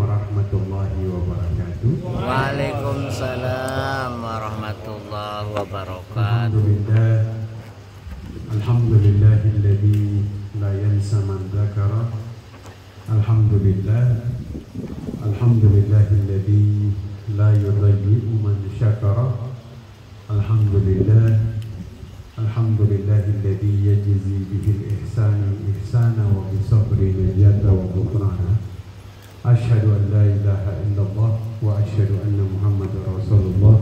warahmatullahi wabarakatuh. Waalaikumsalam warahmatullahi wabarakatuh. Alhamdulillahilladzi la yansa man dzakara. Alhamdulillahilladzi la yudayyi'u man syakara. Alhamdulillahilladzi yajzi bihil ihsana wa bisabri najata wa ghufrana. Asyhadu an la ilaha illallah wa asyhadu anna Muhammadar Rasulullah.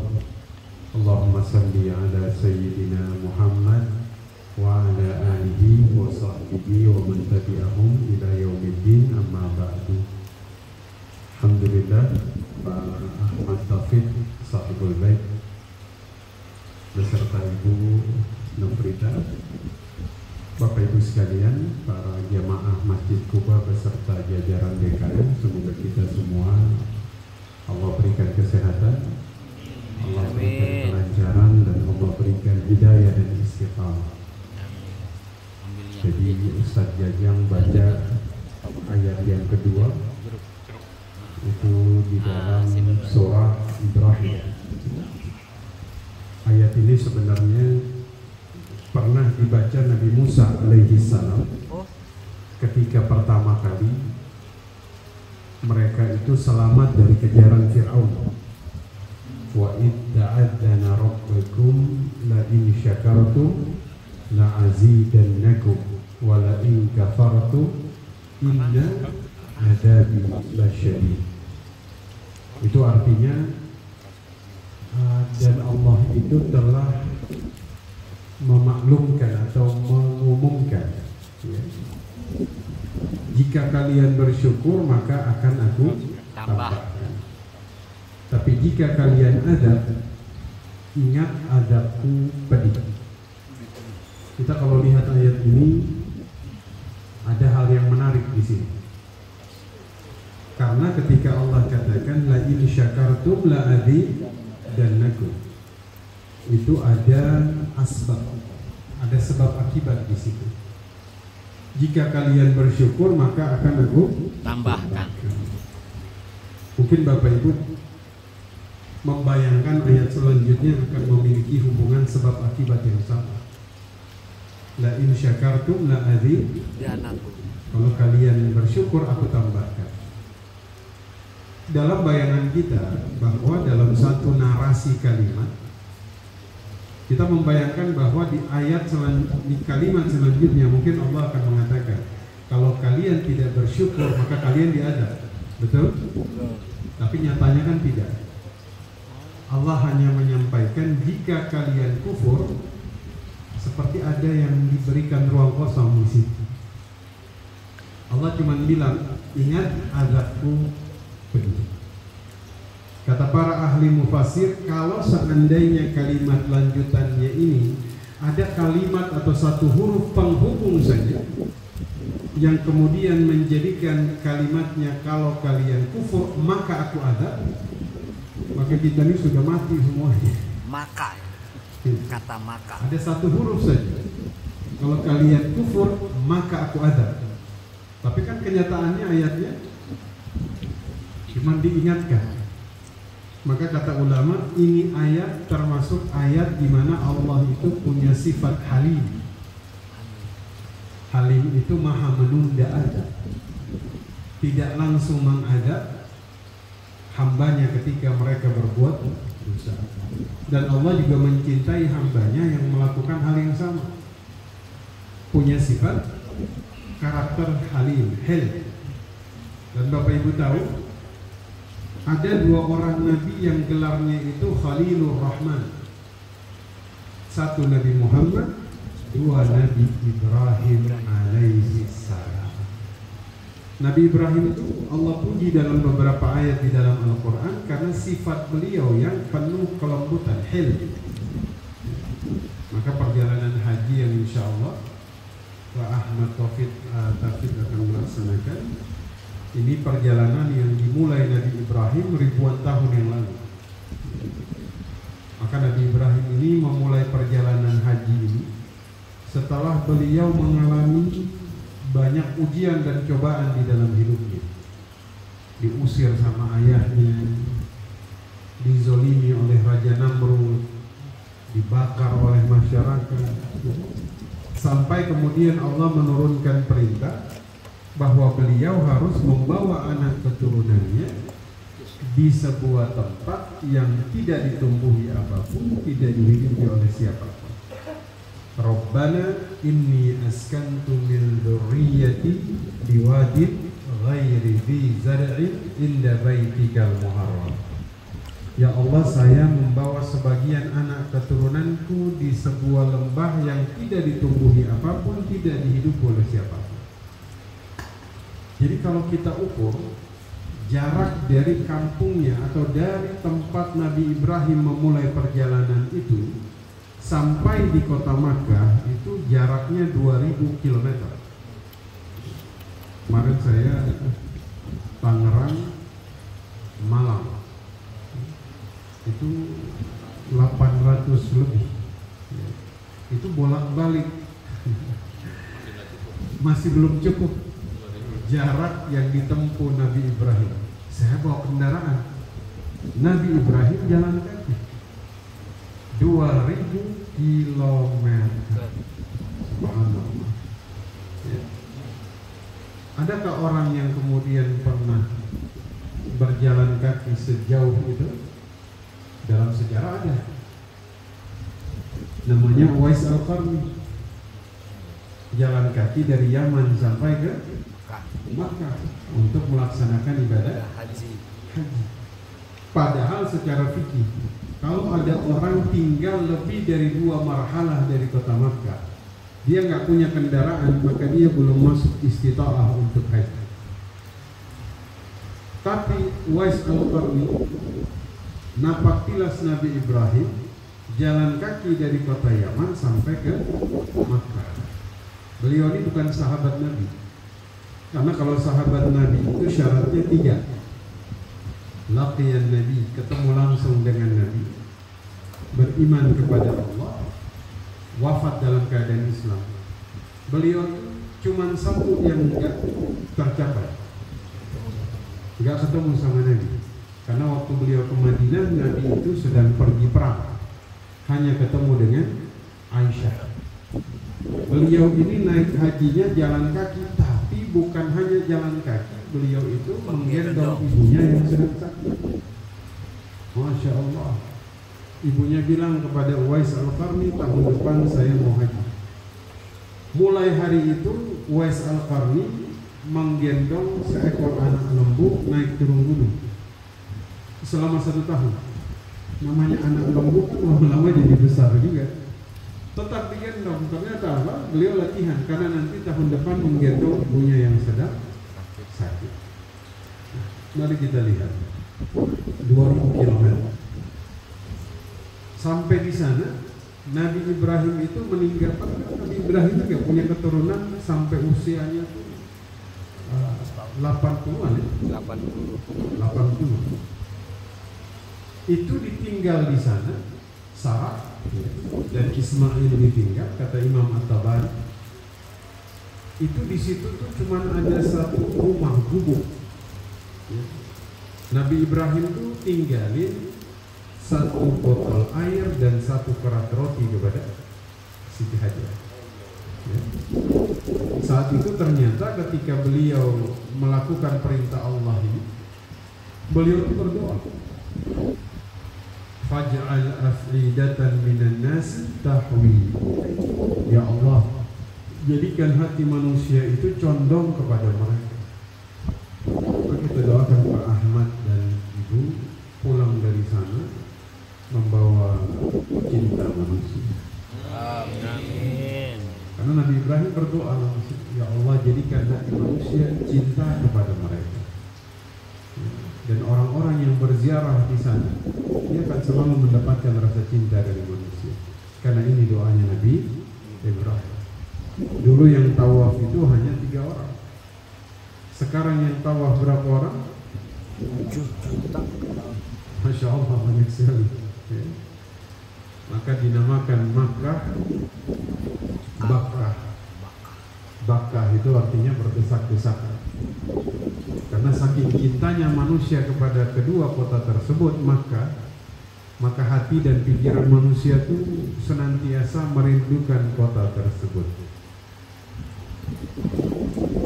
Allahumma salli ala sayyidina Muhammad wa ala alihi wa sahbihi wa man tabi'ahum ila yaumiddin, amma ba'du. Alhamdulillah, Pak Ahmad Taufik sahibul bait beserta Ibu Nufrita, Bapak Ibu sekalian, para jamaah Masjid Kuba beserta jajaran DKM, semoga kita semua Allah berikan kesehatan, Allah berikan kelancaran, dan Allah berikan hidayah dan istiqamah. Jadi Ustaz Jajang baca ayat yang kedua itu di dalam surah Ibrahim. Ayat ini sebenarnya pernah dibaca Nabi Musa alaihi salam ketika pertama kali mereka itu selamat dari kejaran Fir'aun. Wa idda'adzana rabbakum la in syakartum la azidannakum wa la in kafartum inna adabi lasyadid. Itu artinya dan Allah itu telah memaklumkan atau mengumumkan, ya, jika kalian bersyukur maka akan aku tambahkan. Tapi jika kalian adab, ingat adabku pedih. Kita kalau lihat ayat ini ada hal yang menarik di sini. Karena ketika Allah katakan la in syakartum la azidannakum, itu ada asbab, ada sebab akibat di situ. Jika kalian bersyukur maka akan aku tambahkan. Mungkin Bapak Ibu membayangkan ayat selanjutnya akan memiliki hubungan sebab akibat yang sama. La in syakartum la azidannakum. Kalau kalian bersyukur aku tambahkan. Dalam bayangan kita bahwa dalam satu narasi kalimat kita membayangkan bahwa di di kalimat selanjutnya mungkin Allah akan mengatakan kalau kalian tidak bersyukur maka kalian diadab. Betul? Tapi nyatanya kan tidak. Allah hanya menyampaikan jika kalian kufur, seperti ada yang diberikan ruang kosong di situ. Allah cuma bilang ingat azabku pedih. Kata para ahli mufassir, kalau seandainya kalimat lanjutannya ini ada kalimat atau satu huruf penghubung saja yang kemudian menjadikan kalimatnya kalau kalian kufur maka aku adab, maka kita ini sudah mati semuanya. Maka, kata maka. Ada satu huruf saja. Kalau kalian kufur maka aku adab. Tapi kan kenyataannya ayatnya cuma diingatkan. Maka kata ulama, ini ayat termasuk ayat di mana Allah itu punya sifat halim. Halim itu maha menunda adab, tidak langsung mengadab hambanya ketika mereka berbuat dosa. Dan Allah juga mencintai hambanya yang melakukan hal yang sama. Punya sifat karakter halim, hel. Dan Bapak Ibu tahu ada dua orang Nabi yang gelarnya itu Khalilur Rahman. Satu Nabi Muhammad, dua Nabi Ibrahim alaihi salam. Nabi Ibrahim itu Allah puji dalam beberapa ayat di dalam Al-Quran karena sifat beliau yang penuh kelembutan, hilm. Maka perjalanan haji yang insya Allah Pak Ahmad Taufik akan melaksanakan, ini perjalanan yang dimulai Nabi Ibrahim ribuan tahun yang lalu. Maka Nabi Ibrahim ini memulai perjalanan haji ini setelah beliau mengalami banyak ujian dan cobaan di dalam hidupnya. diusir sama ayahnya, dizolimi oleh Raja Namrud, dibakar oleh masyarakat, sampai kemudian Allah menurunkan perintah bahwa beliau harus membawa anak keturunannya di sebuah tempat yang tidak ditumbuhi apapun, tidak dihidupi oleh siapapun. Rabbana inni askantu min dzurriyyati biwadin ghairi dzi zar'in inda baitikal muharram. Ya Allah, saya membawa sebagian anak keturunanku di sebuah lembah yang tidak ditumbuhi apapun, tidak dihidupi oleh siapapun. Jadi kalau kita ukur jarak dari kampungnya atau dari tempat Nabi Ibrahim memulai perjalanan itu sampai di kota Makkah itu jaraknya 2000 km. Kemarin saya Tangerang Malang itu 800 lebih, itu bolak-balik. Masih belum cukup jarak yang ditempuh Nabi Ibrahim. Saya bawa kendaraan, Nabi Ibrahim jalan kaki 2000 kilometer. Subhanallah. Ya. Adakah orang yang kemudian pernah berjalan kaki sejauh itu? Dalam sejarah ada, namanya Uwais Al-Qarni, jalan kaki dari Yaman sampai ke Makkah untuk melaksanakan ibadah haji. Padahal secara fikih, kalau ada orang tinggal lebih dari 2 marhalah dari kota Makkah, dia nggak punya kendaraan, maka dia belum masuk istita'ah untuk haji. Tapi Uwais Al-Qarni napak tilas Nabi Ibrahim jalan kaki dari kota Yaman sampai ke Makkah. Beliau ini bukan sahabat Nabi, karena kalau sahabat Nabi itu syaratnya 3. Laqiyan Nabi, ketemu langsung dengan Nabi, beriman kepada Allah, wafat dalam keadaan Islam. Beliau cuma satu yang enggak tercapai, enggak ketemu sama Nabi. Karena waktu beliau ke Madinah, Nabi itu sedang pergi perang, hanya ketemu dengan Aisyah. Beliau ini naik hajinya jalan kaki, tapi bukan hanya jalan kaki, beliau itu menggendong ibunya yang sedang sakit. Masya Allah. Ibunya bilang kepada Uwais Al-Qarni, tahun depan saya mau haji. Mulai hari itu Uwais Al-Qarni menggendong seekor anak lembu naik turun gunung selama 1 tahun. Namanya anak lembu kan lama-lama jadi besar juga. Tetap digendong, ternyata apa? Beliau latihan karena nanti tahun depan menggendong ibunya yang sedang sakit. Nah, mari kita lihat 2000 km. Sampai di sana Nabi Ibrahim itu meninggalkan. Nabi Ibrahim itu gak punya keturunan sampai usianya 80-an ya? 80. Itu ditinggal di sana, Sarah dan Ismail ditinggal, kata Imam At-Tabari. Itu di situ tuh cuma ada satu rumah gubuk. Nabi Ibrahim tuh tinggalin 1 botol air dan 1 kerat roti kepada Siti Hajar. Saat itu ternyata ketika beliau melakukan perintah Allah ini, beliau itu berdoa, faj'al af'idatan minan nas tahwi. Ya Allah, jadikan hati manusia itu condong kepada mereka. Maka kita doakan Pak Ahmad dan Ibu pulang dari sana membawa cinta manusia. Amin. Karena Nabi Ibrahim berdoa, ya Allah jadikan hati manusia cinta kepada mereka. Dan orang-orang yang berziarah di sana, dia akan selalu mendapatkan rasa cinta dari manusia. Karena ini doanya Nabi Ibrahim. Dulu yang tawaf itu hanya 3 orang. Sekarang yang tawaf berapa orang? 7 juta. Masya Allah, banyak sekali. Ya. Maka dinamakan Makkah Bakkah. Bakkah itu artinya berdesak-desakan. Karena Karena saking cintanya manusia kepada kedua kota tersebut, maka hati dan pikiran manusia itu senantiasa merindukan kota tersebut.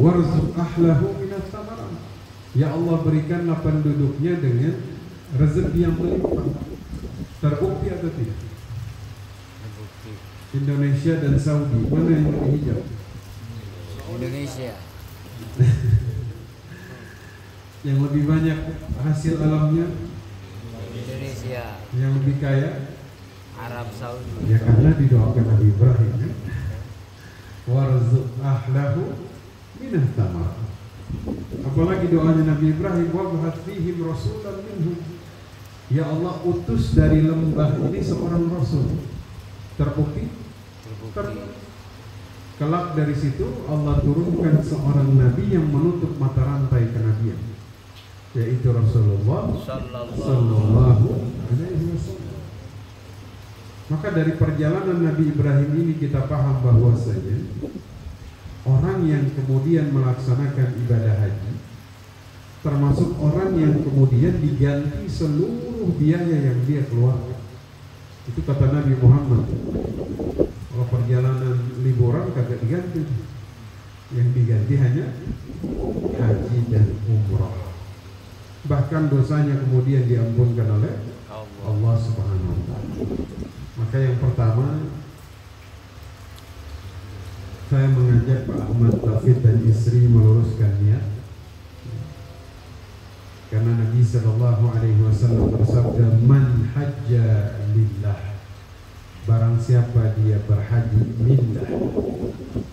Warzuq ahlahu minas samarat. Ya Allah, berikanlah penduduknya dengan rezeki yang melimpah. Terbukti atau tidak? Terbukti. Indonesia dan Saudi, mana yang lebih hijau? Indonesia. Yang lebih banyak hasil alamnya? Indonesia. Yang lebih kaya? Arab Saudi. Ya karena didoakan Nabi Ibrahim ya. Warzuq ahlahu minah tamar. Apalagi doanya Nabi Ibrahim, wab'ath fihim rasulan minhum. Ya Allah, utus dari lembah ini seorang rasul. Terbukti? Kelak dari situ Allah turunkan seorang nabi yang menutup mata rantai kenabian, yaitu Rasulullah sallallahu alaihi wasallam. Maka dari perjalanan Nabi Ibrahim ini kita paham bahwasanya orang yang kemudian melaksanakan ibadah haji termasuk orang yang kemudian diganti seluruh biaya yang dia keluarkan. Itu kata Nabi Muhammad. Kalau perjalanan liburan kagak diganti, yang diganti hanya haji dan umrah. Bahkan dosanya kemudian diampunkan oleh Allah Subhanahu wa Ta'ala. Maka yang pertama, saya mengajak Pak Ahmad Taufik dan istri meluruskan niat, karena Nabi Sallallahu Alaihi Wasallam bersabda, "Man hajja lillah." Barang siapa dia berhaji lillah,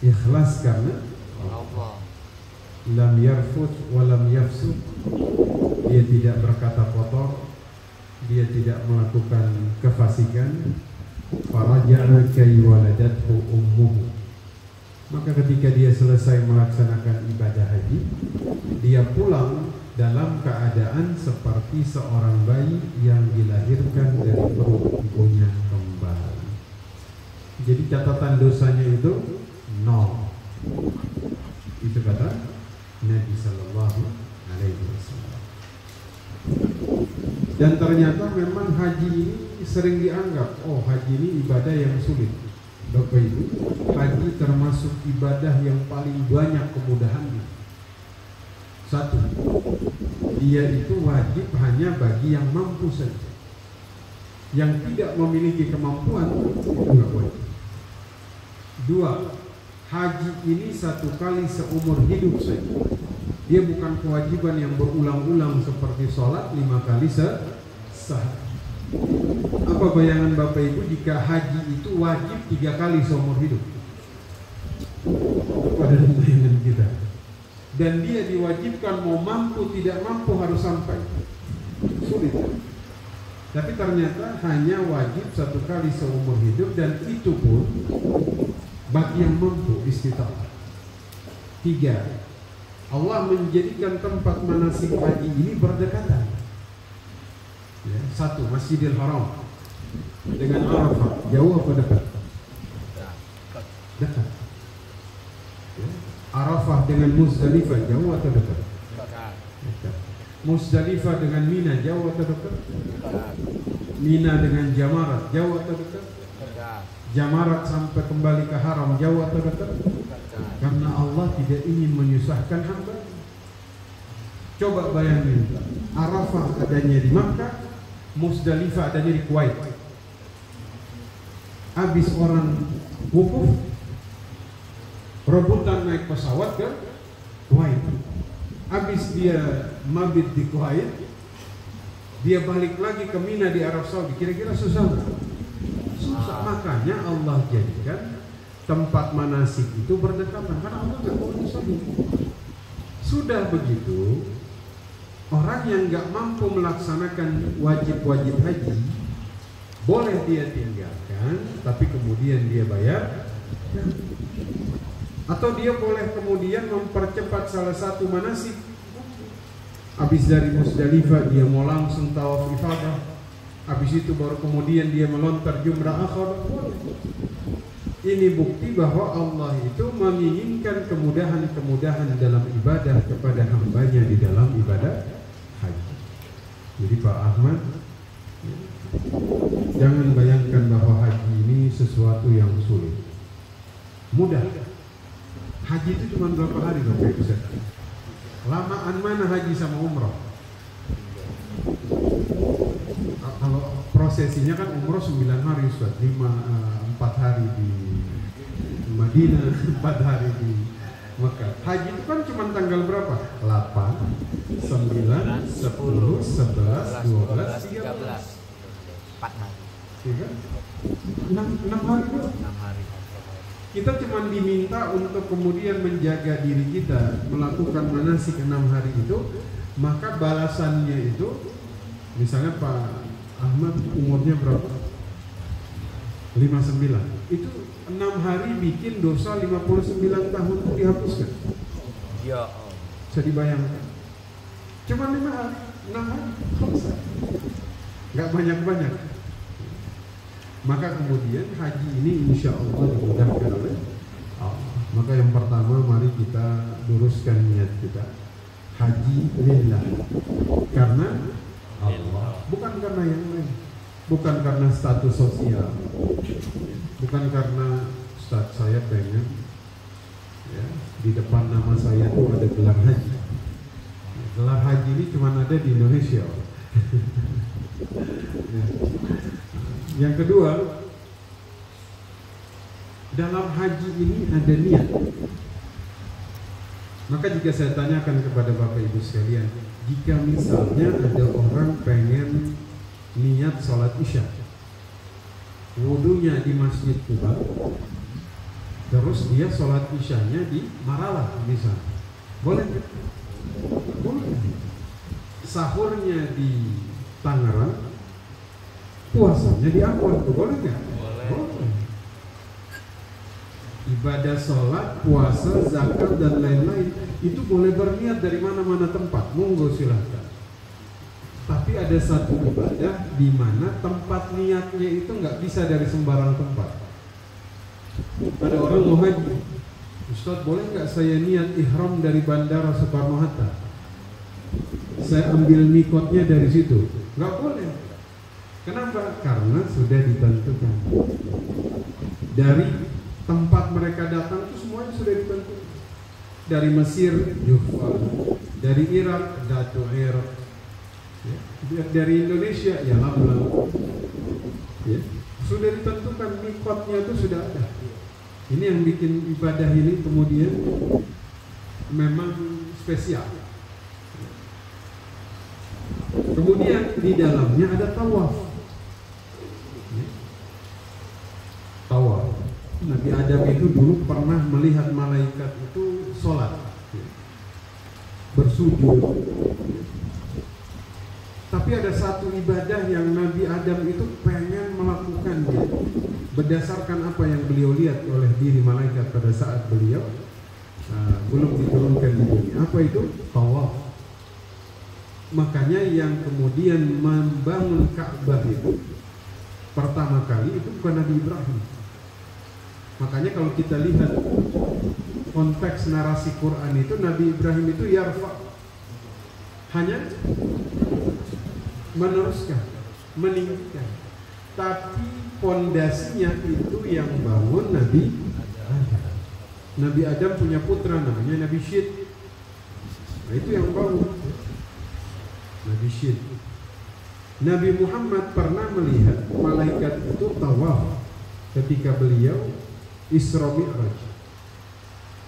ikhlas karena Allah, lam yarfut wa lam yafsuk, dia tidak berkata kotor, dia tidak melakukan kefasikan, faraja'a kay waladathu ummuhu. Maka ketika dia selesai melaksanakan ibadah haji, dia pulang dalam keadaan seperti seorang bayi yang dilahirkan dari perut ibunya kembali. Jadi catatan dosanya itu nol. Itu kata Nabi Sallallahu Alaihi Wasallam. Dan ternyata memang haji ini sering dianggap, oh haji ini ibadah yang sulit. Bapak Ibu, haji termasuk ibadah yang paling banyak kemudahannya. Satu, dia itu wajib hanya bagi yang mampu saja. Yang tidak memiliki kemampuan itu nggak wajib. Dua, haji ini satu kali seumur hidup saja. Dia bukan kewajiban yang berulang-ulang seperti sholat 5 kali sehari. Apa bayangan Bapak Ibu jika haji itu wajib 3 kali seumur hidup? Pada bayangan kita. Dan dia diwajibkan mau mampu tidak mampu harus sampai. Sulit. Tapi ternyata hanya wajib 1 kali seumur hidup, dan itu pun bagi yang mampu istita'ah. 3. Allah menjadikan tempat manasik haji ini berdekatan. Ya, 1 Masjidil Haram dengan Arafah, jauh apa dekat? Dekat. Ya. Arafah dengan Muzdalifah jauh atau dekat? Dekat. Muzdalifah dengan Mina jauh atau dekat? Mina dengan Jamarat jauh atau dekat? Jamarat sampai kembali ke haram jauh atau dekat? Karena Allah tidak ingin menyusahkan hamba. Coba bayangin, Arafah adanya di Makkah, Muzdalifah adanya di Kuwait. Habis orang wukuf, rebutan naik pesawat ke Kuwait. Habis dia mabit di Kuwait, dia balik lagi ke Mina di Arab Saudi. Kira-kira susah nggak? Susah. Makanya Allah jadikan tempat manasik itu berdekatan, karena Allah nggak mau nyusahin. Sudah begitu, orang yang nggak mampu melaksanakan wajib-wajib haji boleh dia tinggalkan, tapi kemudian dia bayar. Atau dia boleh kemudian mempercepat salah satu manasik. Habis dari Muzdalifah dia mau langsung tawaf ifadah, habis itu baru kemudian dia melontar jumrah akhirat. Ini bukti bahwa Allah itu menginginkan kemudahan-kemudahan dalam ibadah kepada hambanya di dalam Jadi Pak Ahmad, jangan bayangkan bahwa haji ini sesuatu yang sulit. Mudah. Haji itu cuma berapa hari Bapak Ibu sekalian? Lamaan mana haji sama umroh? Kalau prosesinya kan umroh 9 hari Ustaz, 4 hari di Madinah, 4 hari di Mekah. Haji itu kan cuma tanggal berapa? 8, 9, 10, 11, 12, 13. 4 hari. 6 hari itu. 6 hari. Kita cuma diminta untuk kemudian menjaga diri kita, melakukan manasik 6 hari itu, maka balasannya itu, misalnya Pak Ahmad umurnya berapa? 59. Itu 6 hari bikin dosa 59 tahun itu dihapuskan. Ya. Bisa dibayangkan. Cuma 5 hari, 6 hari, selesai. Nggak banyak-banyak. Maka kemudian haji ini insya Allah dimudahkan oleh Allah. Maka yang pertama mari kita luruskan niat kita. Haji lillah, karena Allah, bukan karena yang lain, bukan karena status sosial, bukan karena Ustaz saya pengen ya, di depan nama saya tuh ada gelar haji. Gelar haji ini cuma ada di Indonesia. Ya. Yang kedua, dalam haji ini ada niat. Maka jika saya tanyakan kepada Bapak Ibu sekalian, jika misalnya ada orang pengen niat sholat isya, wudunya di Masjid Kuba, terus dia sholat isyanya di Maralah misalnya, boleh? Boleh. Sahurnya di Tangerang, puasanya di Ambon, boleh nggak? Boleh. Ibadah sholat, puasa, zakat dan lain-lain itu boleh berniat dari mana-mana tempat, monggo silahkan. Tapi ada satu ibadah di mana tempat niatnya itu nggak bisa dari sembarang tempat. Ada orang mau haji, Ustaz boleh nggak saya niat ihram dari Bandara Soekarno-Hatta? Saya ambil mikotnya dari situ, nggak boleh. Kenapa? Karena sudah ditentukan dari tempat mereka datang itu semuanya sudah ditentukan. Dari Mesir, Jufa, dari Irak, Datu Irak, ya. Dari Indonesia, ya Lamlam, ya. Sudah ditentukan mikotnya itu sudah ada. Ini yang bikin ibadah ini kemudian memang spesial. Kemudian di dalamnya ada tawaf. Tawaf. Nabi Adam itu dulu pernah melihat malaikat itu sholat, bersujud. Tapi ada satu ibadah yang Nabi Adam itu pengen melakukannya berdasarkan apa yang beliau lihat oleh diri malaikat pada saat beliau belum diturunkan di dunia. Apa itu? Tawaf. Makanya yang kemudian membangun Ka'bah itu pertama kali itu bukan Nabi Ibrahim. Makanya kalau kita lihat konteks narasi Quran itu, Nabi Ibrahim itu yarfa, hanya meneruskan, meninggikan. Tapi pondasinya itu yang bangun Nabi Adam. Nabi Adam punya putra namanya Nabi Syed. Nah, itu yang bangun Nabi Syed. Nabi Muhammad pernah melihat malaikat itu tawaf ketika beliau Isra Mi'raj.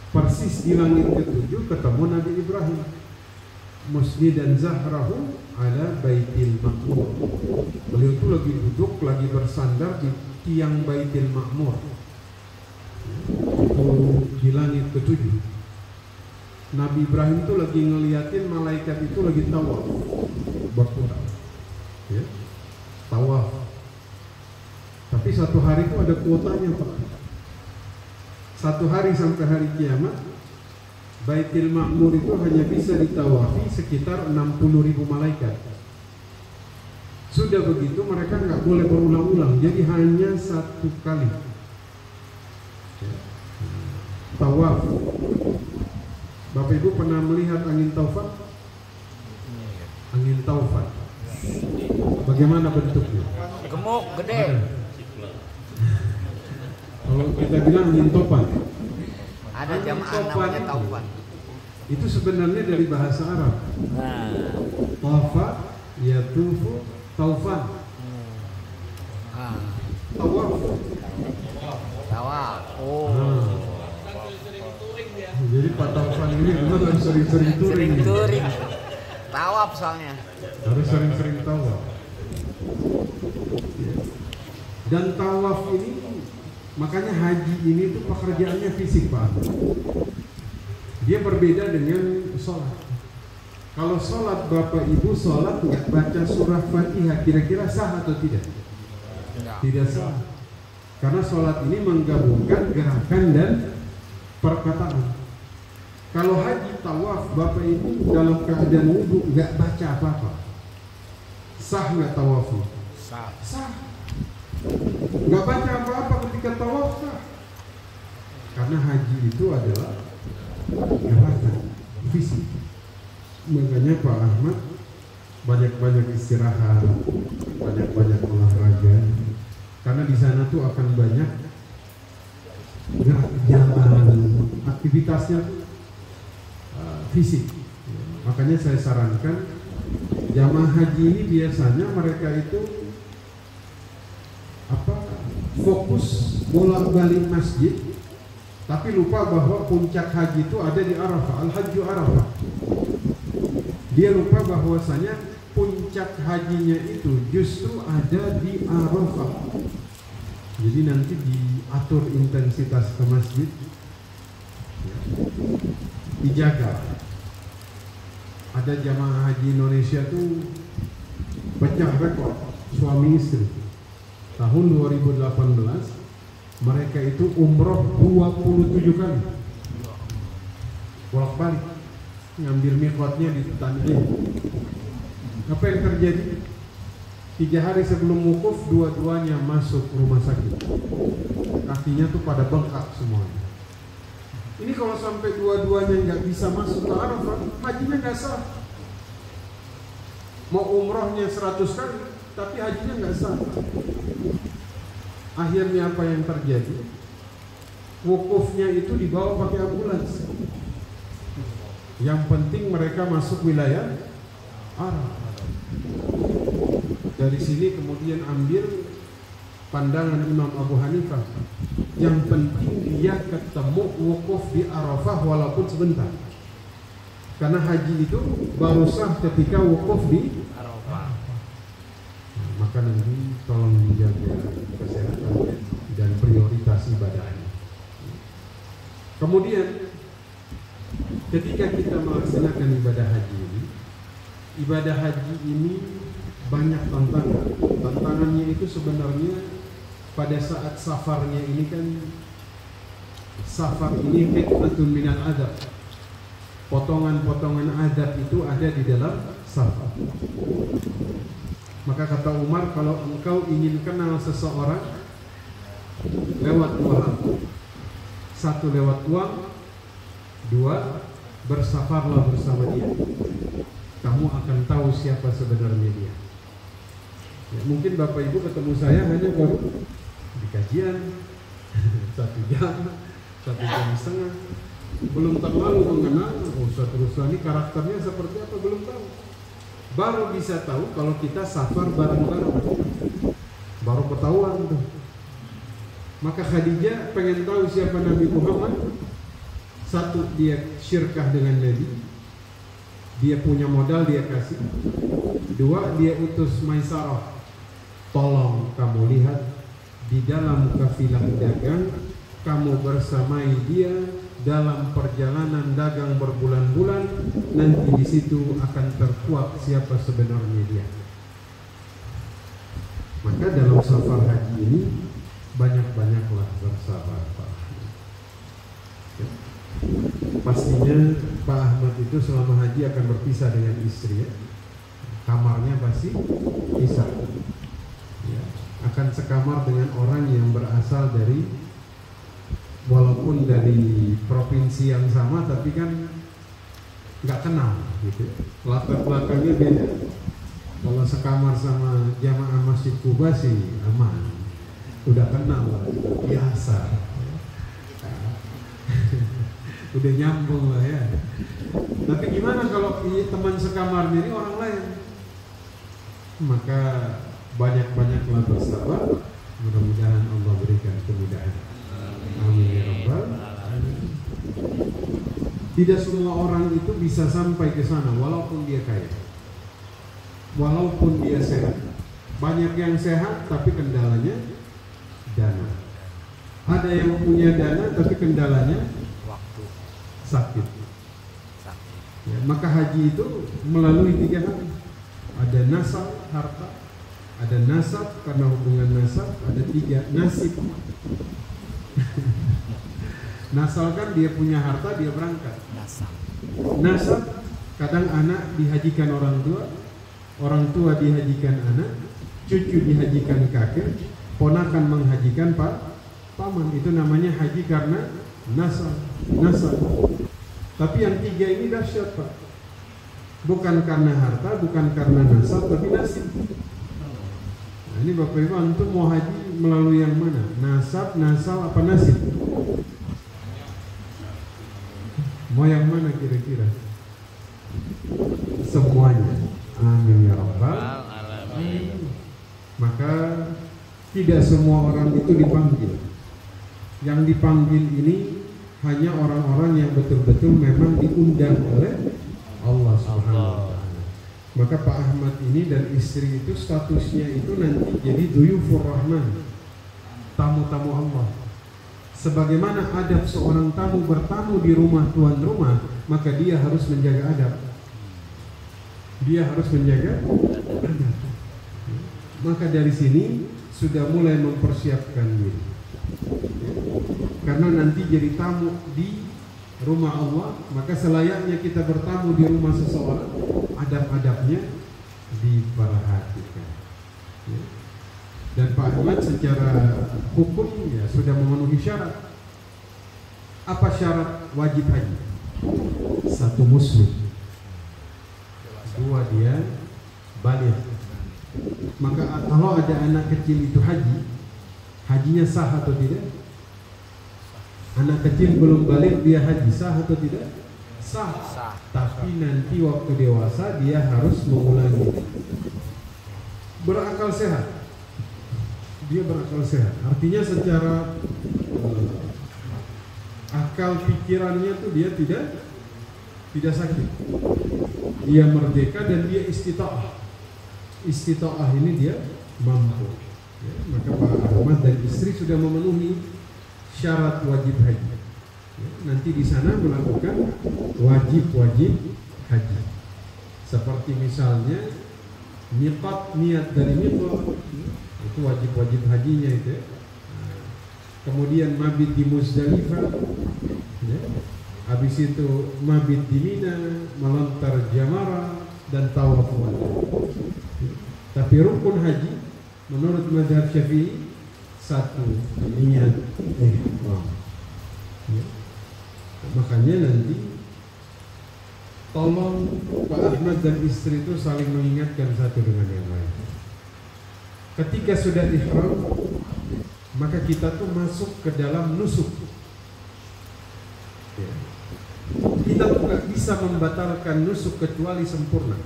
Persis di langit ketujuh ketemu Nabi Ibrahim. Musnidan zahrahu ala Baitil Ma'mur. Beliau itu lagi duduk, lagi bersandar di tiang Baitil Ma'mur. Itu di langit ketujuh. Nabi Ibrahim itu lagi ngeliatin malaikat itu lagi tawaf, berputar, ya, tawaf. Tapi satu hari itu ada kuotanya, Pak. Satu hari sampai hari kiamat, Baitul Ma'mur itu hanya bisa ditawafi sekitar 60.000 malaikat. Sudah begitu mereka nggak boleh berulang-ulang, jadi hanya satu kali tawaf. Bapak Ibu pernah melihat angin taufan? Angin taufan Bagaimana bentuknya? Gemuk, gede. Kalau kita bilang nintopan, Ada jamaah namanya taufan. itu sebenarnya dari bahasa Arab. Nah. Tafa, yatufu, taufan. Ah. Tawaf. Tawaf. Oh. Nah. Jadi Pak Taufan ini memang harus sering-sering touring. Sering touring. Tawaf soalnya. Harus sering-sering tawaf. Dan tawaf ini, makanya haji ini tuh pekerjaannya fisik Pak. Dia berbeda dengan sholat. Kalau sholat Bapak Ibu sholat nggak baca surah Fatihah, kira-kira sah atau tidak? Tidak sah. Karena sholat ini menggabungkan gerakan dan perkataan. Kalau haji tawaf Bapak Ibu dalam keadaan wudhu nggak baca apa-apa, sah nggak tawafnya? Sah. Sah. Nggak baca apa-apa ketika tawaf sah. Karena haji itu adalah gerakan fisik. Makanya Pak Ahmad banyak-banyak istirahat, banyak-banyak olahraga. Karena di sana tuh akan banyak gerak jalan, aktivitasnya fisik. Makanya saya sarankan jamaah haji ini biasanya mereka itu fokus bolak-balik masjid, tapi lupa bahwa puncak haji itu ada di Arafah, Al-Hajju Arafah. Dia lupa bahwasanya puncak hajinya itu justru ada di Arafah. Jadi nanti diatur intensitas ke masjid, dijaga. Ada jamaah haji Indonesia tuh pecah rekor suami istri. Tahun 2018 mereka itu umroh 27 kali. Bolak-balik ngambil miqatnya di Tanjung. Apa yang terjadi? 3 hari sebelum wukuf dua-duanya masuk rumah sakit. Kakinya tuh pada bengkak semuanya. Ini kalau sampai dua-duanya nggak bisa masuk ke Arafah, hajinya nggak sah. Mau umrohnya 100 kali, tapi hajinya nggak sah. Akhirnya apa yang terjadi? Wukufnya itu dibawa pakai ambulans. Yang penting mereka masuk wilayah Arafah. Dari sini kemudian ambil pandangan Imam Abu Hanifah. Yang penting dia ketemu wukuf di Arafah walaupun sebentar. Karena haji itu baru sah ketika wukuf di Arafah. Nah, maka nanti tolong dijaga kesehatan dan prioritas ibadahnya. Kemudian ketika kita melaksanakan ibadah haji ini banyak tantangan. Tantangannya itu sebenarnya pada saat safarnya ini kan, safar ini hikmatun minal adab. Potongan-potongan adab itu ada di dalam safar. Maka kata Umar, kalau engkau ingin kenal seseorang lewat 2 hal. 1 lewat uang, 2 bersafarlah bersama dia. Kamu akan tahu siapa sebenarnya dia. Ya, mungkin Bapak Ibu ketemu saya hanya baru di kajian 1 jam, 1 jam setengah, belum terlalu mengenal Ustaz Ruslan ini karakternya seperti apa, belum tahu. Baru bisa tahu kalau kita safar bareng-bareng, baru ketahuan tuh. Maka Khadijah pengen tahu siapa Nabi Muhammad. 1, dia syirkah dengan Nabi, dia punya modal dia kasih. 2, dia utus Maisarah, tolong kamu lihat di dalam kafilah dagang, kamu bersamai dia dalam perjalanan dagang berbulan-bulan, nanti di situ akan terkuak siapa sebenarnya dia. Maka dalam safar haji ini banyak-banyaklah bersabar, Pak. Ya. Pastinya Pak Ahmad itu selama haji akan berpisah dengan istri, ya. Kamarnya pasti pisah. Ya. Akan sekamar dengan orang yang berasal dari, walaupun dari provinsi yang sama, tapi kan nggak kenal gitu. Latar belakangnya beda. Kalau sekamar sama jamaah Masjid Kuba sih aman, udah kenal lah, biasa, udah nyambung lah ya. Tapi gimana kalau teman sekamar ini orang lain? Maka banyak-banyaklah bersabar. Mudah-mudahan Allah berikan kemudahan. Amin ya rabbal alamin. Tidak semua orang itu bisa sampai ke sana walaupun dia kaya, walaupun dia sehat. Banyak yang sehat tapi kendalanya dana. Ada yang punya dana tapi kendalanya Waktu. sakit. Ya, maka haji itu melalui 3 hal. Ada nasab harta, ada nasab karena hubungan nasab, ada 3 nasib. Nasab kan dia punya harta dia berangkat. Nasab kadang anak dihajikan orang tua dihajikan anak, cucu dihajikan kakek, ponakan menghajikan paman. Itu namanya haji karena nasab. Tapi yang 3 ini dahsyat Pak. Bukan karena harta, bukan karena nasab, tapi nasib. Nah, ini Bapak Ibu antum mau haji melalui yang mana? Nasab apa nasib? Mau yang mana kira-kira? Semuanya. Amin ya rabbal alamin. Maka tidak semua orang itu dipanggil. Yang dipanggil ini hanya orang-orang yang betul-betul memang diundang oleh Allah Subhanahu wa ta'ala. Maka Pak Ahmad ini dan istri itu statusnya itu nanti jadi duyufur rahman, tamu-tamu Allah. Sebagaimana adab seorang tamu bertamu di rumah tuan rumah, maka dia harus menjaga adab. Dia harus menjaga adab. Maka dari sini sudah mulai mempersiapkan diri. Karena nanti jadi tamu di rumah Allah, maka selayaknya kita bertamu di rumah seseorang, adab-adabnya diperhatikan. Ya. Dan Pak Ahmad secara hukum ya sudah memenuhi syarat. Apa syarat wajib haji? 1 muslim, 2 dia baligh. Maka kalau ada anak kecil itu hajinya sah atau tidak? Anak kecil belum balik dia haji sah atau tidak? Sah. Tapi nanti waktu dewasa dia harus mengulangi. Berakal sehat. Dia berakal sehat. Artinya secara akal pikirannya tuh dia tidak sakit. Dia merdeka dan dia istita'ah. Istita'ah ini dia mampu. Ya, maka Pak Ahmad dan istri sudah memenuhi syarat wajib haji. Ya, nanti di sana melakukan wajib haji. Seperti misalnya niat dari miqat, itu wajib hajinya itu. Ya. Nah, kemudian mabit di Muzdalifah, ya. Habis itu mabit di Mina, melontar jamara dan tawaf wada. Ya. Tapi rukun haji menurut mazhab Syafi'i 1 niat ihram. Ya. Makanya nanti tolong Pak Ahmad dan istri itu saling mengingatkan satu dengan yang lain. Ketika sudah ihram, maka kita tuh masuk ke dalam nusuk. Ya. Kita tuh gak bisa membatalkan nusuk kecuali sempurna.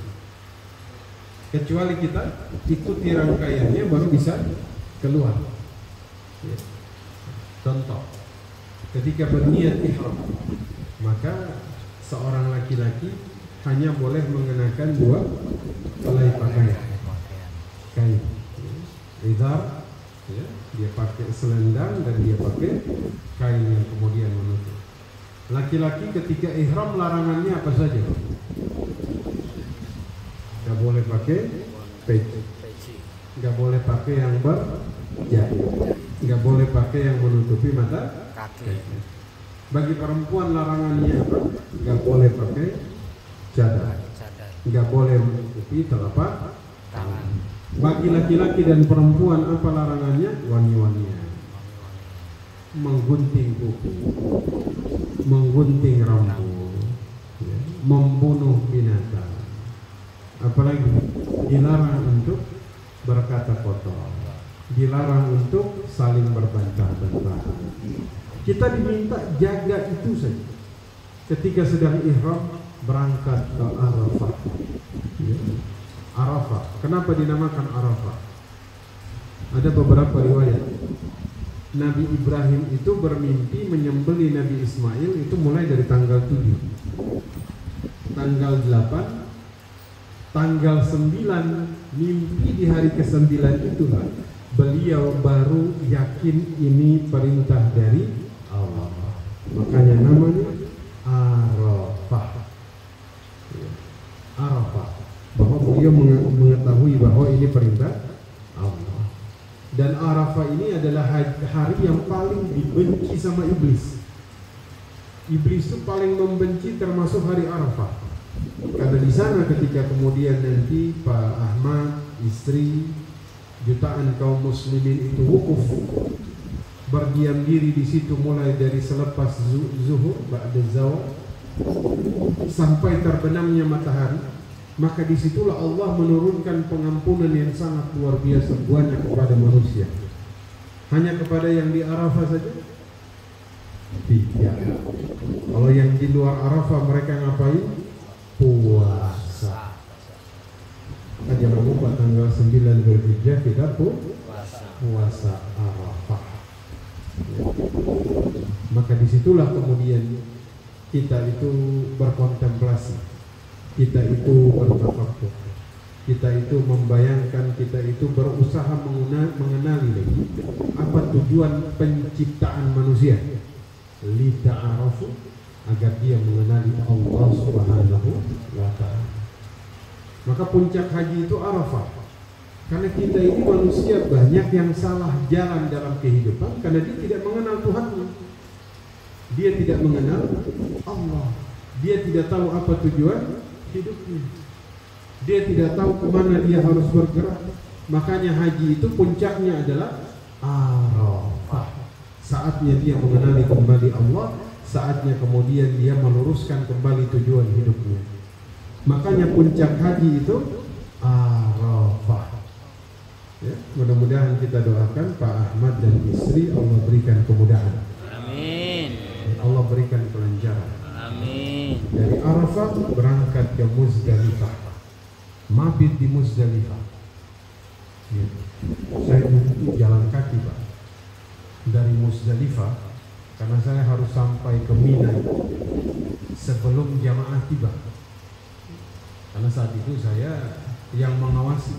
Kecuali kita ikuti rangkaiannya baru bisa keluar. Ya. Contoh, ketika berniat ihram, maka seorang laki-laki hanya boleh mengenakan 2 helai pakaian, kain, izar, ya, dia pakai selendang dan dia pakai kain yang kemudian menutup. Laki-laki ketika ihram larangannya apa saja? Gak boleh pakai peci, gak boleh pakai yang berjahit, gak boleh pakai yang menutupi mata kaki. Bagi perempuan larangannya apa? Gak boleh pakai cadar, gak boleh menutupi telapak tangan. Bagi laki-laki dan perempuan apa larangannya? Wangi-wangian, menggunting kuku, menggunting rambut, ya, membunuh binatang, apalagi dilarang untuk berkata kotor, dilarang untuk saling berbantah-bantahan. Kita diminta jaga itu saja. Ketika sedang ihram berangkat ke Arafah. Arafah. Kenapa dinamakan Arafah? Ada beberapa riwayat. Nabi Ibrahim itu bermimpi menyembelih Nabi Ismail itu mulai dari tanggal 7, tanggal 8, tanggal 9, mimpi di hari ke-9 itulah beliau baru yakin ini perintah dari Allah. Makanya namanya Arafah. Arafah, bahwa beliau mengetahui bahwa ini perintah Allah. Dan Arafah ini adalah hari yang paling dibenci sama iblis. Iblis itu paling membenci termasuk hari Arafah. Karena di sana ketika kemudian nanti Pak Ahmad, istri, jutaan kaum muslimin itu wukuf, berdiam diri di situ mulai dari selepas zuhur, ba'da zawal, sampai terbenamnya matahari, maka disitulah Allah menurunkan pengampunan yang sangat luar biasa banyak kepada manusia. Hanya kepada yang di Arafah saja? Tidak. Kalau yang di luar Arafah mereka ngapain? Puasa. Maka jangan lupa tanggal 9 Dzulhijjah kita puasa Arafah. Maka disitulah kemudian kita itu berkontemplasi, kita itu bertafakkur, kita itu membayangkan, kita itu berusaha mengenali lagi apa tujuan penciptaan manusia. Lita'arafu, agar dia mengenali Allah Subhanahu wa ta'ala. Maka puncak haji itu Arafah. Karena kita ini manusia banyak yang salah jalan dalam kehidupan karena dia tidak mengenal Tuhannya. Dia tidak mengenal Allah. Dia tidak tahu apa tujuan hidupnya. Dia tidak tahu kemana dia harus bergerak. Makanya haji itu puncaknya adalah Arafah. Saatnya dia mengenali kembali Allah, saatnya kemudian dia meluruskan kembali tujuan hidupnya. Makanya puncak haji itu Arafah. Ya, mudah-mudahan kita doakan Pak Ahmad dan istri Allah berikan kemudahan. Amin. Allah berikan kelancaran. Amin. Dari Arafah berangkat ke Muzdalifah, mabit di Muzdalifah. Ya. Saya dulu jalan kaki Pak dari Muzdalifah karena saya harus sampai ke Mina sebelum jamaah tiba. Karena saat itu saya yang mengawasi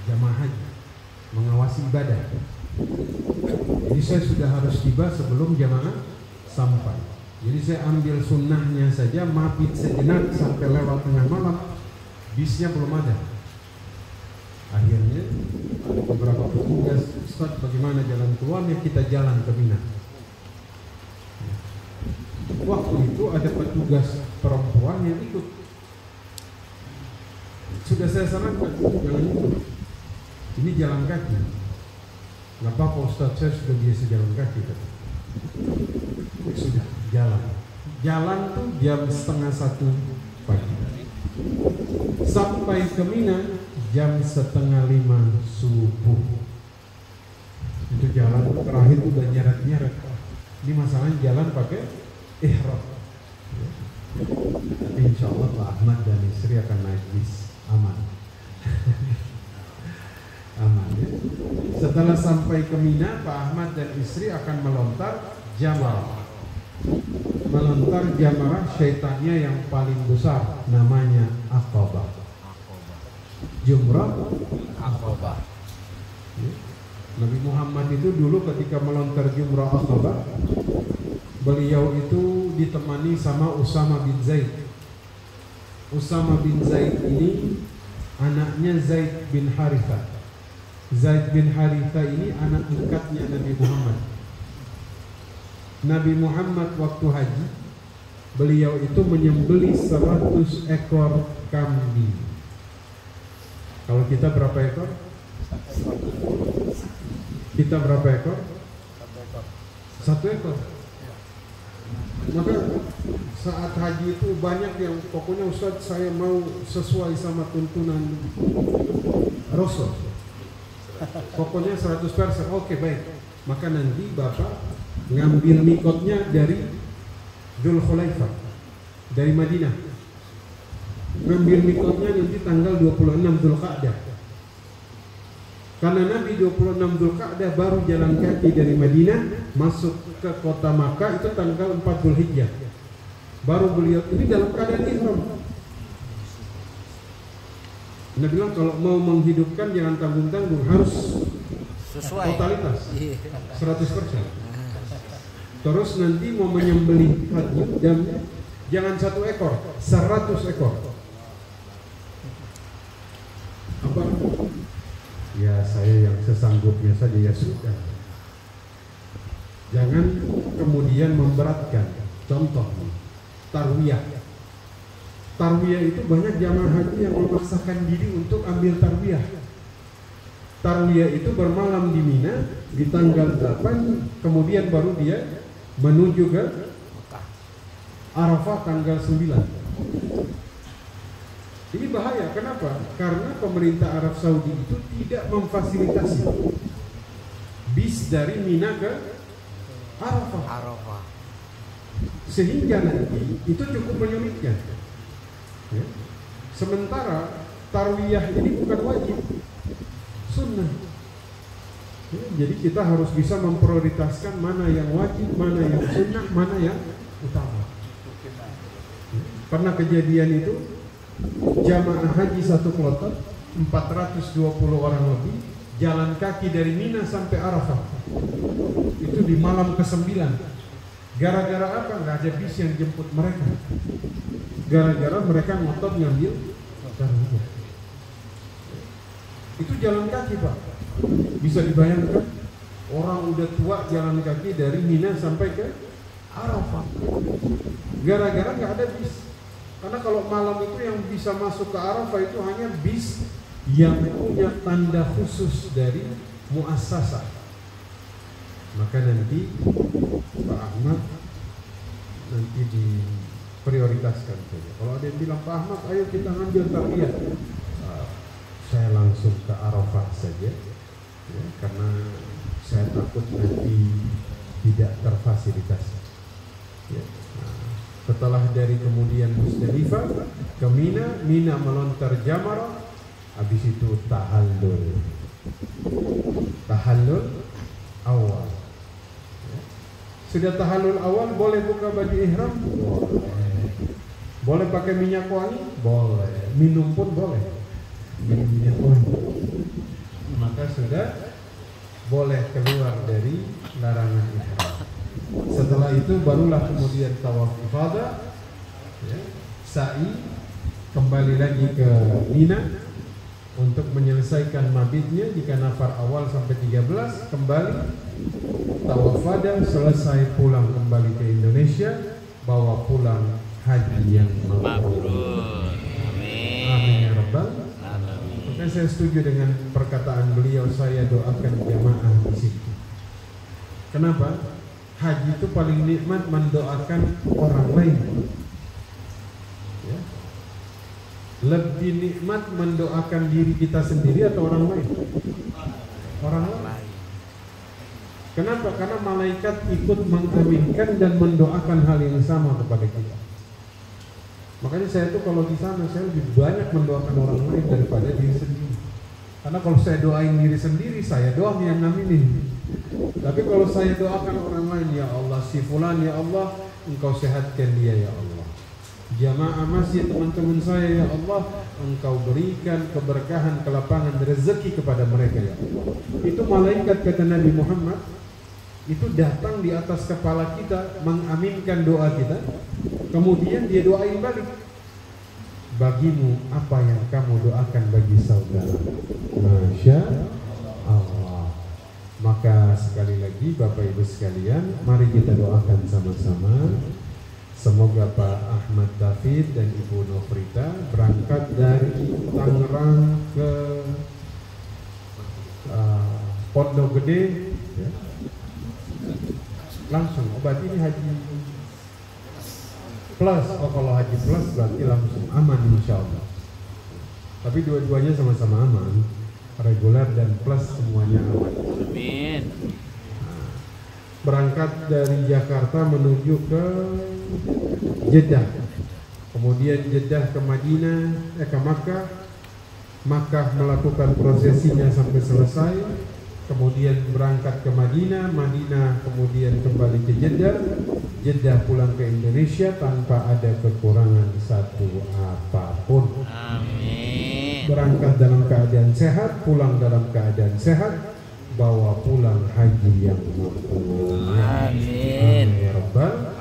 jamaah haji, mengawasi ibadah. Jadi saya sudah harus tiba sebelum jamaah sampai. Jadi saya ambil sunnahnya saja, mabit sejenak sampai lewat tengah malam, bisnya belum ada. Akhirnya ada beberapa petugas, Ustaz bagaimana jalan keluarnya, kita jalan ke Mina. Waktu itu ada petugas perempuan yang ikut. Sudah saya sarankan, jangan ikut. Ini jalan kaki. Gak apa-apa Ustaz, saya sudah biasa jalan kaki. Sudah jalan. Jalan tuh jam 12:30 pagi. Sampai ke Mina jam 4:30 subuh. Itu jalan terakhir udah nyeret-nyeret. Ini masalahnya jalan pakai ihram. Tapi insya Allah Pak Ahmad dan istri akan naik bis aman. Aman ya. Setelah sampai ke Mina, Pak Ahmad dan istri akan melontar jamarah. Melontar jamarah syaitannya yang paling besar, namanya Aqabah. Jumrah Aqabah. Ya. Nabi Muhammad itu dulu ketika melontar Jumrah Aqabah, beliau itu ditemani sama Usama bin Zaid. Usama bin Zaid ini anaknya Zaid bin Harithah. Zaid bin Harithah ini anak angkatnya Nabi Muhammad. Nabi Muhammad waktu haji, beliau itu menyembelih 100 ekor kambing. Kalau kita berapa ekor? Kita berapa ekor? 1 ekor. Maka saat haji itu banyak yang pokoknya Ustadz saya mau sesuai sama tuntunan Rasul. Pokoknya 100%. Oke, baik. Maka nanti Bapak ngambil mikotnya dari Dzulkhulaifah, dari Madinah. Ngambil mikotnya nanti tanggal 26 Dzulqa'dah. Karena Nabi 26 Dzulqa'dah baru jalan kaki dari Madinah masuk ke kota Makkah itu tanggal 4 Dzulhijjah. Baru beliau ini dalam keadaan ihram. Nabi bilang kalau mau menghidupkan jangan tanggung-tanggung, harus Sesuai. totalitas 100%. Terus nanti mau menyembelih haji dan jangan 1 ekor, 100 ekor. Apa? Ya saya yang sesanggupnya saja ya sudah. Jangan kemudian memberatkan. Contoh tarwiyah. Tarwiyah itu banyak jamaah haji yang memaksakan diri untuk ambil tarwiyah. Tarwiyah itu bermalam di Mina di tanggal 8, kemudian baru dia menuju ke Arafah tanggal 9. Ini bahaya, kenapa? Karena pemerintah Arab Saudi itu tidak memfasilitasi bis dari Mina ke Arafah. Sehingga nanti itu cukup menyulitkan. Ya. Sementara tarwiyah ini bukan wajib, sunnah. Ya, jadi kita harus bisa memprioritaskan mana yang wajib, mana yang sunnah, mana yang utama. Ya. Pernah kejadian itu jamaah haji satu kloter 420 orang lebih jalan kaki dari Mina sampai Arafah. Itu di malam ke-9. Gara-gara apa? Nggak ada bis yang jemput mereka. Gara-gara mereka ngotot ngambil tarwiyah. Itu jalan kaki, Pak. Bisa dibayangkan orang udah tua jalan kaki dari Mina sampai ke Arafah. Gara-gara nggak ada bis. Karena kalau malam itu yang bisa masuk ke Arafah itu hanya bis yang punya tanda khusus dari muassasah. Maka nanti Pak Ahmad nanti diprioritaskan saja. Kalau ada yang bilang Pak Ahmad, ayo kita ngambil tarwiyah, saya langsung ke Arafah saja, ya, karena saya takut nanti tidak terfasilitasi. Ya. Setelah dari kemudian Musdalifah ke Mina, Mina melontar Jamarah, habis itu tahallul awal. Ya. Sudah tahallul awal, boleh buka baju ihram? Boleh. Boleh pakai minyak wangi? Boleh. Minum pun boleh. Minum minyak wangi. Maka sudah boleh keluar dari larangan ihram. Setelah itu barulah kemudian tawaf ifadah, ya, sa'i, kembali lagi ke Mina untuk menyelesaikan mabitnya. Jika nafar awal sampai 13, kembali tawaf ifadah, selesai pulang kembali ke Indonesia, bawa pulang haji yang mabrur. Amin ya rabbal alamin. Dan saya setuju dengan perkataan beliau, saya doakan jamaah di situ. Kenapa? Haji itu paling nikmat mendoakan orang lain. Ya. Lebih nikmat mendoakan diri kita sendiri atau orang lain? Orang lain. Kenapa? Karena malaikat ikut mengaminkan dan mendoakan hal yang sama kepada kita. Makanya saya tuh kalau di sana saya lebih banyak mendoakan orang lain daripada diri sendiri. Karena kalau saya doain diri sendiri, saya doang yang ngaminin. Tapi kalau saya doakan orang lain, ya Allah si fulan, ya Allah Engkau sehatkan dia, ya Allah. Jamaah masjid teman-teman saya, ya Allah Engkau berikan keberkahan, kelapangan, rezeki kepada mereka, ya Allah. Itu malaikat, kata Nabi Muhammad, itu datang di atas kepala kita, mengaminkan doa kita, kemudian dia doain balik. Bagimu apa yang kamu doakan bagi saudara. Masya Allah. Maka sekali lagi Bapak Ibu sekalian, mari kita doakan sama-sama. Semoga Pak Ahmad David dan Ibu Nofrita berangkat dari Tangerang ke Pondok Gede, ya, langsung obat ini haji plus, kalau haji plus berarti langsung aman insya Allah. Tapi dua-duanya sama-sama aman, reguler dan plus semuanya aman. Amin. Berangkat dari Jakarta menuju ke Jeddah, kemudian Jeddah ke Madinah, ke Makkah. Makkah melakukan prosesinya sampai selesai, kemudian berangkat ke Madinah, Madinah kemudian kembali ke Jeddah, Jeddah pulang ke Indonesia tanpa ada kekurangan satu apapun. Amin. Berangkat dalam keadaan sehat, pulang dalam keadaan sehat, bawa pulang haji yang mabrur. Amin. Ya Rabbal.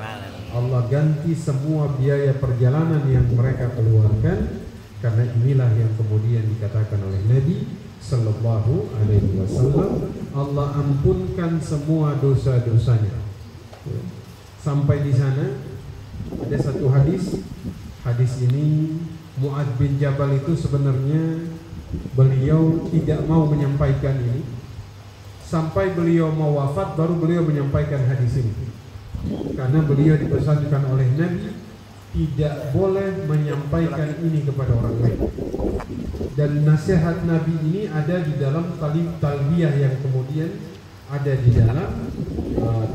Allah ganti semua biaya perjalanan yang mereka keluarkan, karena inilah yang kemudian dikatakan oleh Nabi Sallallahu Alaihi Wasallam, Allah ampunkan semua dosa-dosanya. Sampai di sana ada satu hadis. Hadis ini Mu'adz bin Jabal itu sebenarnya beliau tidak mau menyampaikan ini. Sampai beliau mau wafat baru beliau menyampaikan hadis ini. Karena beliau dipesankan oleh Nabi tidak boleh menyampaikan ini kepada orang lain. Dan nasihat Nabi ini ada di dalam talbiyah yang kemudian ada di dalam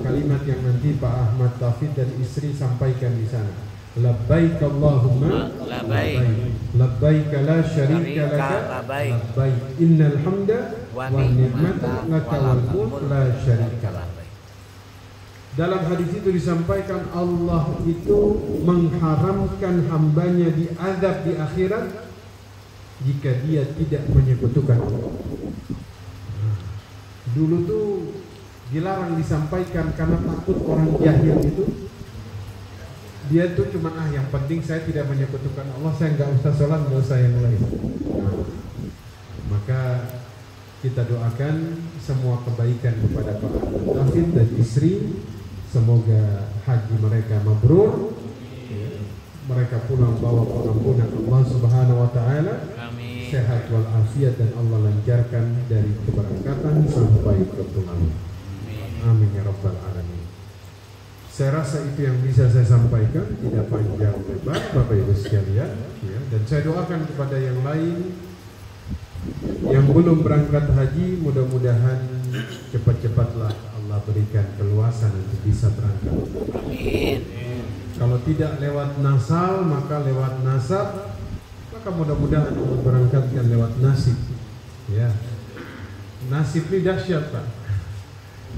kalimat yang nanti Pak Ahmad Taufik dan istri sampaikan di sana. Labbaik Allahumma labbaik, labbaik la syarika laka labbaik, innal hamda wan ni'mata laka wal mulk la syarika lak. Dalam hadis itu disampaikan Allah itu mengharamkan hambanya diazab di akhirat jika dia tidak menyekutukan Allah. Dulu tuh dilarang disampaikan karena takut orang jahil itu. Dia tuh cuma yang penting saya tidak menyekutukan Allah, saya nggak usah sholat, nggak usah yang lain. Maka kita doakan semua kebaikan kepada Pak David dan istri. Semoga haji mereka mabrur, mereka pulang bawa pengampunan Allah Subhanahu Wa Taala, sehat walafiat dan Allah lancarkan dari keberangkatan sampai ke pulang. Amin ya Rabbal Alamin. Saya rasa itu yang bisa saya sampaikan, tidak panjang lebar Bapak Ibu sekalian, ya. Dan saya doakan kepada yang lain yang belum berangkat haji, mudah-mudahan cepat-cepatlah Allah berikan keluasan untuk bisa berangkat. Amin. Kalau tidak lewat nasal, maka lewat nasab, maka mudah-mudahan Allah berangkatkan lewat nasib. Ya, nasib ini dahsyat Pak.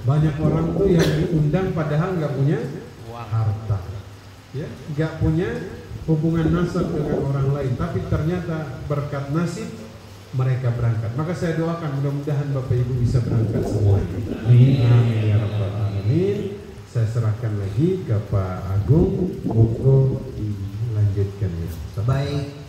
Banyak orang tuh yang diundang padahal nggak punya harta, ya, nggak punya hubungan nasab dengan orang lain, tapi ternyata berkat nasib mereka berangkat. Maka saya doakan mudah-mudahan Bapak Ibu bisa berangkat semua. Amin ya Rabbal Alamin. Saya serahkan lagi ke Pak Agung, monggo dilanjutkan ya. Baik.